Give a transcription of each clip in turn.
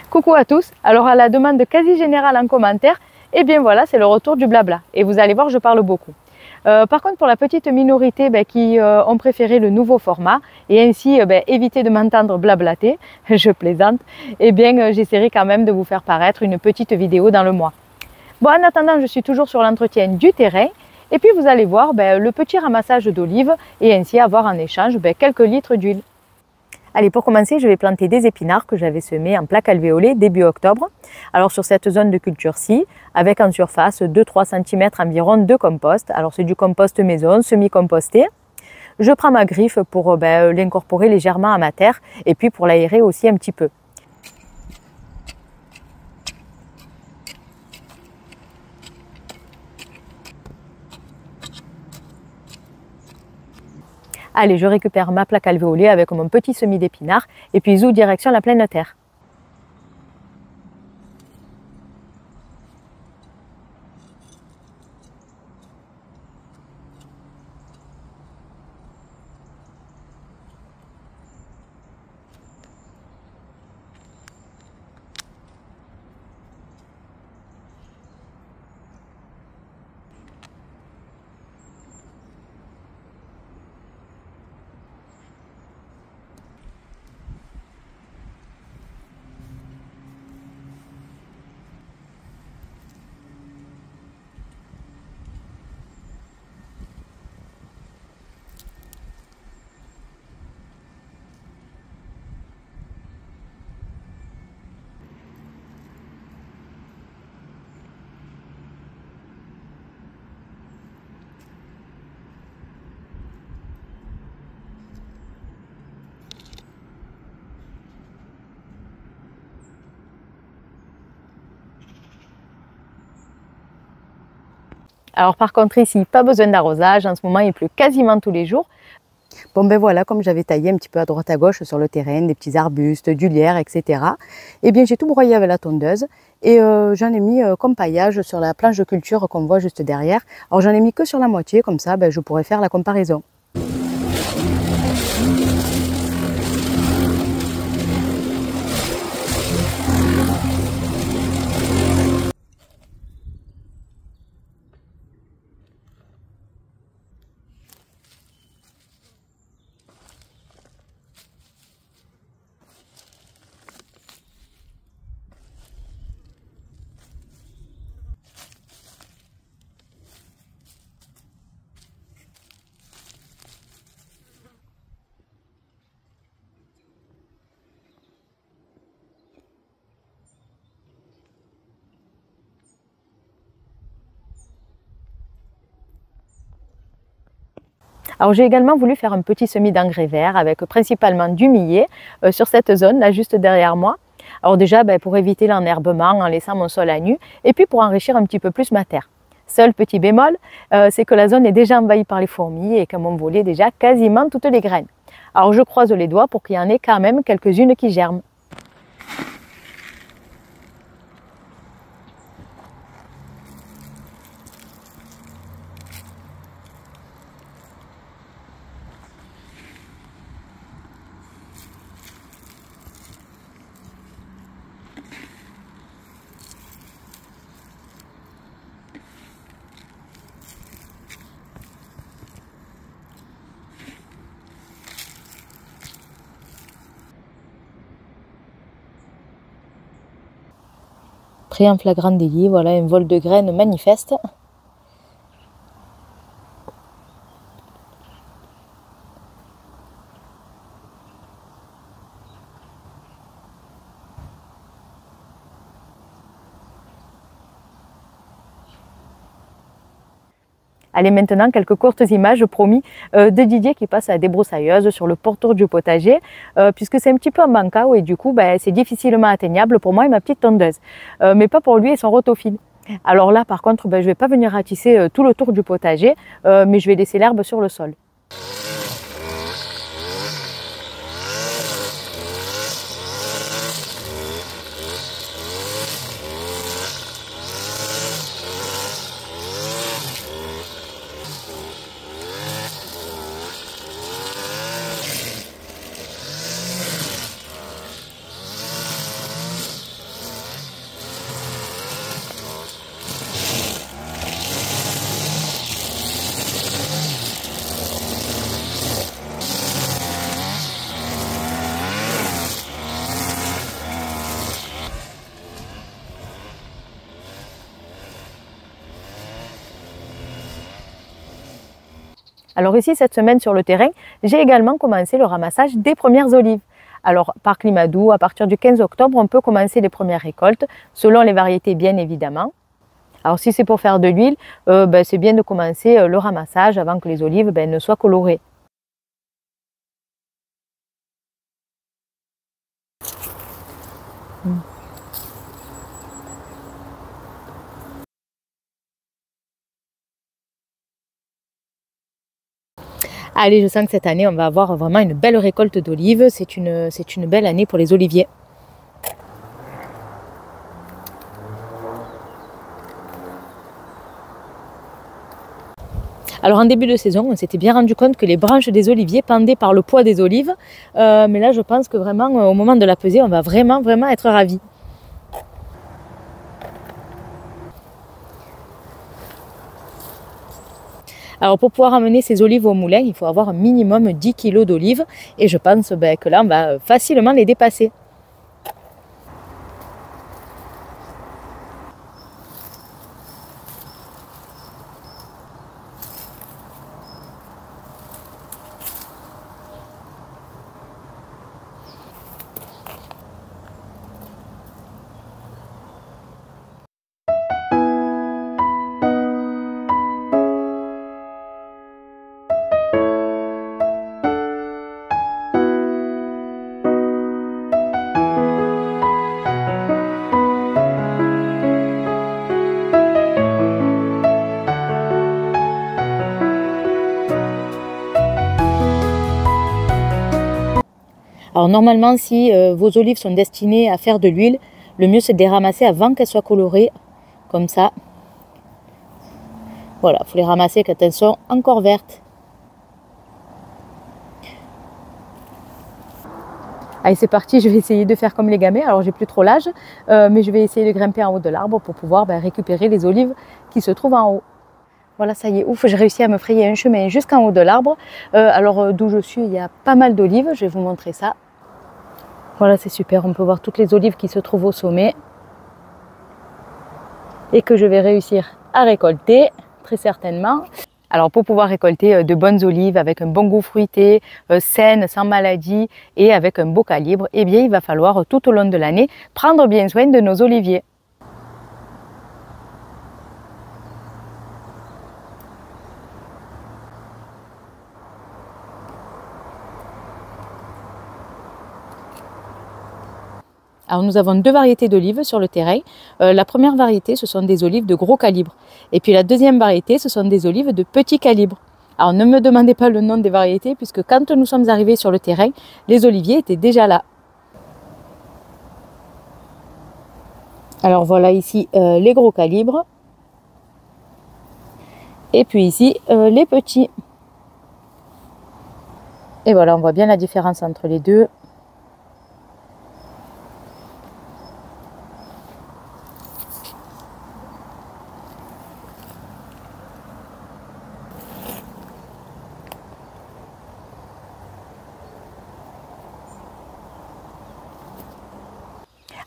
Coucou à tous, alors à la demande quasi générale en commentaire, et bien voilà, c'est le retour du blabla. Et vous allez voir, je parle beaucoup. Par contre, pour la petite minorité qui ont préféré le nouveau format et ainsi éviter de m'entendre blablater, je plaisante, et bien j'essaierai quand même de vous faire paraître une petite vidéo dans le mois. Bon, en attendant, je suis toujours sur l'entretien du terrain. Et puis vous allez voir le petit ramassage d'olives et ainsi avoir en échange quelques litres d'huile. Allez, pour commencer, je vais planter des épinards que j'avais semés en plaques alvéolées début octobre. Alors sur cette zone de culture-ci, avec en surface 2-3 cm environ de compost. Alors c'est du compost maison, semi-composté. Je prends ma griffe pour l'incorporer légèrement à ma terre et puis pour l'aérer aussi un petit peu. Allez, je récupère ma plaque alvéolée avec mon petit semis d'épinards et puis zou direction la pleine terre. Alors par contre ici, pas besoin d'arrosage, en ce moment il pleut quasiment tous les jours. Bon ben voilà, comme j'avais taillé un petit peu à droite à gauche sur le terrain, des petits arbustes, du lierre, etc. Et bien j'ai tout broyé avec la tondeuse et j'en ai mis comme paillage sur la planche de culture qu'on voit juste derrière. Alors j'en ai mis que sur la moitié, comme ça je pourrais faire la comparaison. Alors j'ai également voulu faire un petit semis d'engrais vert avec principalement du millet sur cette zone là juste derrière moi. Alors déjà pour éviter l'enherbement en laissant mon sol à nu et puis pour enrichir un petit peu plus ma terre. Seul petit bémol, c'est que la zone est déjà envahie par les fourmis et qu'elles m'ont volé déjà quasiment toutes les graines. Alors je croise les doigts pour qu'il y en ait quand même quelques-unes qui germent. Pris en flagrant délit, voilà un vol de graines manifeste. Allez, maintenant quelques courtes images promis de Didier qui passe à la débroussailleuse sur le pourtour du potager puisque c'est un petit peu en bancao et du coup c'est difficilement atteignable pour moi et ma petite tondeuse, mais pas pour lui et son rotophile. Alors là par contre je ne vais pas venir ratisser tout le tour du potager mais je vais laisser l'herbe sur le sol. Alors ici, cette semaine sur le terrain, j'ai également commencé le ramassage des premières olives. Alors par climat doux, à partir du 15 octobre, on peut commencer les premières récoltes, selon les variétés bien évidemment. Alors si c'est pour faire de l'huile, c'est bien de commencer le ramassage avant que les olives ne soient colorées. Allez, je sens que cette année, on va avoir vraiment une belle récolte d'olives. C'est une belle année pour les oliviers. Alors en début de saison, on s'était bien rendu compte que les branches des oliviers pendaient par le poids des olives. Mais là, je pense que vraiment, au moment de la pesée, on va vraiment être ravis. Alors pour pouvoir amener ces olives au moulin, il faut avoir un minimum 10 kg d'olives. Et je pense que là, on va facilement les dépasser. Alors normalement, si vos olives sont destinées à faire de l'huile, le mieux c'est de les ramasser avant qu'elles soient colorées, comme ça. Voilà, il faut les ramasser quand elles sont encore vertes. Allez, c'est parti, je vais essayer de faire comme les gamets. Alors j'ai plus trop l'âge, mais je vais essayer de grimper en haut de l'arbre pour pouvoir récupérer les olives qui se trouvent en haut. Voilà, ça y est, ouf, j'ai réussi à me frayer un chemin jusqu'en haut de l'arbre. Alors d'où je suis, il y a pas mal d'olives, je vais vous montrer ça. Voilà, c'est super, on peut voir toutes les olives qui se trouvent au sommet et que je vais réussir à récolter, très certainement. Alors pour pouvoir récolter de bonnes olives avec un bon goût fruité, saines, sans maladie et avec un beau calibre, eh bien il va falloir tout au long de l'année prendre bien soin de nos oliviers. Alors nous avons deux variétés d'olives sur le terrain. La première variété, ce sont des olives de gros calibre. Et puis la deuxième variété, ce sont des olives de petit calibre. Alors ne me demandez pas le nom des variétés, puisque quand nous sommes arrivés sur le terrain, les oliviers étaient déjà là. Alors voilà ici les gros calibres. Et puis ici les petits. Et voilà, on voit bien la différence entre les deux.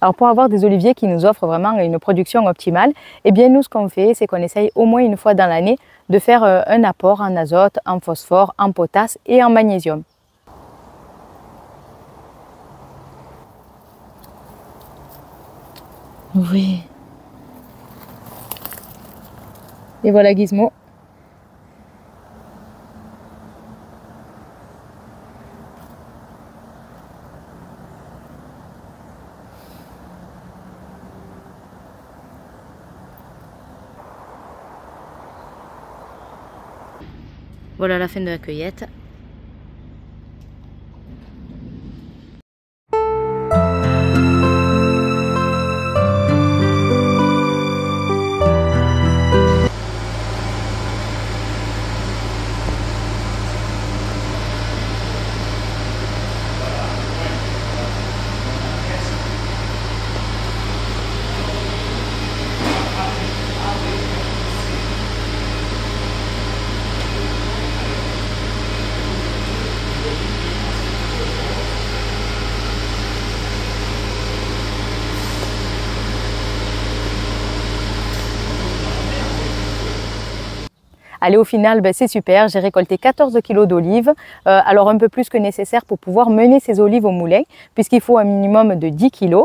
Alors pour avoir des oliviers qui nous offrent vraiment une production optimale, eh bien nous ce qu'on fait, c'est qu'on essaye au moins une fois dans l'année de faire un apport en azote, en phosphore, en potasse et en magnésium. Oui. Et voilà Gizmo. Voilà la fin de la cueillette. Allez, au final, c'est super, j'ai récolté 14 kg d'olives, alors un peu plus que nécessaire pour pouvoir mener ces olives au moulin, puisqu'il faut un minimum de 10 kg.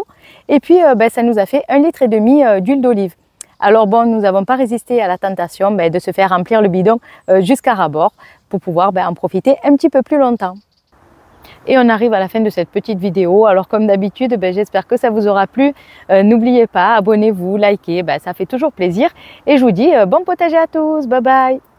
Et puis, ça nous a fait 1,5 litre d'huile d'olive. Alors bon, nous n'avons pas résisté à la tentation de se faire remplir le bidon jusqu'à ras-bord pour pouvoir en profiter un petit peu plus longtemps. Et on arrive à la fin de cette petite vidéo. Alors comme d'habitude, j'espère que ça vous aura plu. N'oubliez pas, abonnez-vous, likez, ça fait toujours plaisir. Et je vous dis bon potager à tous, bye bye!